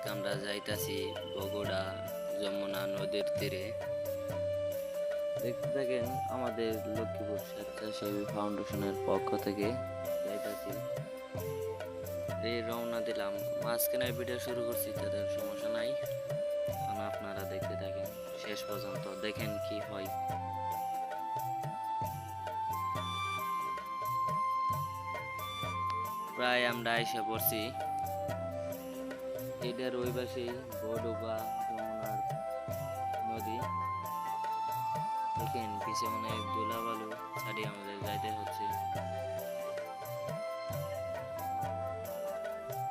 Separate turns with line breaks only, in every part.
আজকে আমরা যাইতাছি বগুড়া যমুনা নদীর তীরে। দেখতে থাকেন, আমাদের লক্ষ্মীপুর স্বেচ্ছাসেবী ফাউন্ডেশনের পক্ষ থেকে যাইতাছি। এই রওনা দিলাম, মাঝখানে ভিডিও শুরু করছি, তাদের সমস্যা নাই। আপনারা দেখতে থাকেন শেষ পর্যন্ত, দেখেন কি হয়। প্রায় আমরা এসে পড়ছি। এটার ওই পাশে বড়ুবা যমুনার নদী। দেখেন পিছে অনেক দোলা বালু ছাড়িয়ে আমাদের যাইতে হচ্ছে।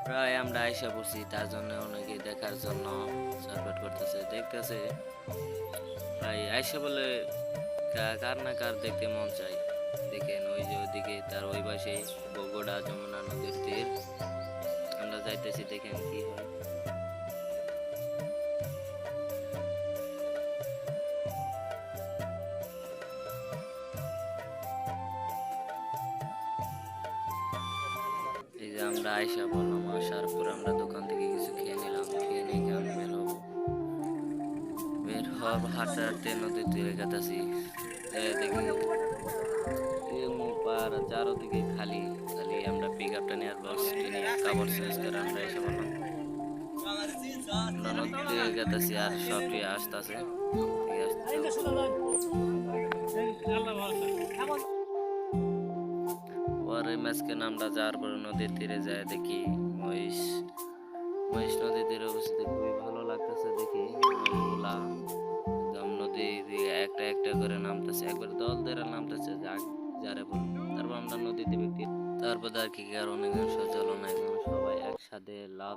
প্রায় আমরা আইসা পড়ছি, তার জন্য অনেকে দেখার জন্য সাপোর্ট করতেছে, দেখতেছে। প্রায় আইসা বলে কার না কার দেখতে মন চাই। দেখেন ওই যে ওইদিকে তার ওই পাশে বগুড়া যমুনা নদীর তীর। আমরা যাইতেছি, দেখেন কি হয়। এই যে আমরা আইসা বললাম, আসার পর আমরা দোকান থেকে কিছু খেয়ে নিলাম, খেয়ে নিয়ে আমি বের হব হাঁটতে হাঁটতে নদীর তীরে গেতাছি। দেখি পার চারোদিকে খালি খালি। আমরা পিক আপটা নেওয়ার বক্সটি নিয়ে কাপড় চেঞ্জ করে আমরা এসে বললাম নদীর দিকে গেতাছি, আর সবটি আসতেছে। পরে মাঝখানে আমরা যাওয়ার পরে নদীর তীরে যায় দেখি মহিষ নদীর তীরে অবস্থিত, খুবই ভালো লাগতেছে দেখি। মহিষগুলা একদম নদী দিয়ে একটা একটা করে নামতেছে, একবার দল ধরে নামতেছে যারে বল। তারপর আমরা নদীতে ব্যক্তি, তারপর আর কি অনেকজন সচলন, একজন সবাই একসাথে লাভ।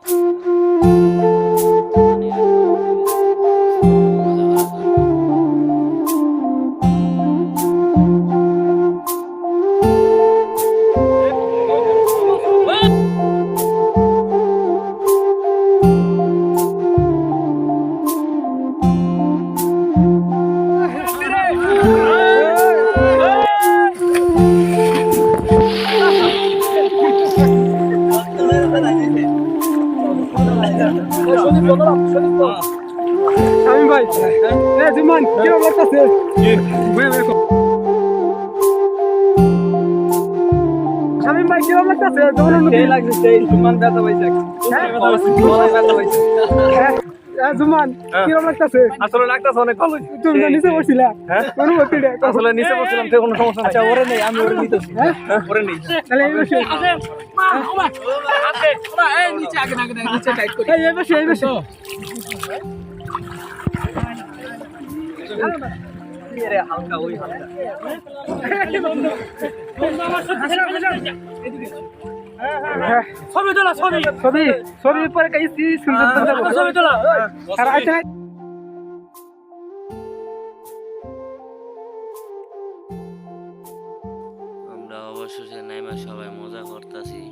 শামিম ভাই, জুমান কি অবস্থা আছে? শামিম ভাই কি অবস্থা আছে? জুমান ব্যথা পাইছে। জুমান কি অবস্থা আছে?
আসলে লাগতেছে অনেক ভালো।
তুমি তো নিচে বসছিলা, অনুভূতিটা
আসলে নিচে বসছিলাম তো কোনো সমস্যা নাই। আচ্ছা ওরে নেই, আমি ওরে নিতেছি। ওরে নেই,
তাহলে এই বসে
এই নিচে আগে নিচে টাইট করি।
এই বসে
আরে হালকা ওই হালকা। ছবি তোলা,
ছবি পরে কাইছি সুন্দর
ছবি তোলা।
আর আচ্ছা
আমরা অবশেষে নাইমা সবাই মজা করতেছি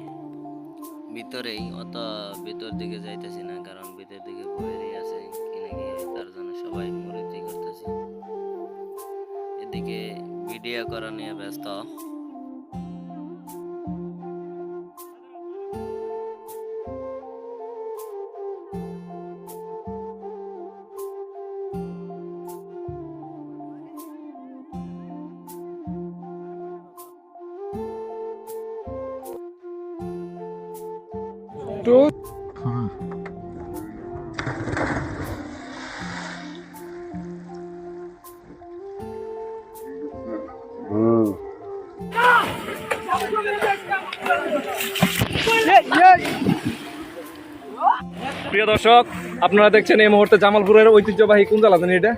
ভিতরেই, অত ভিতর দিকে যাইতেছি না, কারণ ভিতর দিকে বইয়েরই আছে কিনে গিয়ে, তার জন্য সবাই মুরিতি করতেছি। এদিকে ভিডিও করা নিয়ে ব্যস্ত।
তো
প্রিয় দর্শক, আপনারা দেখছেন এই মুহূর্তে জামালপুরের ঐতিহ্যবাহী কোন জেলা জানি এটা?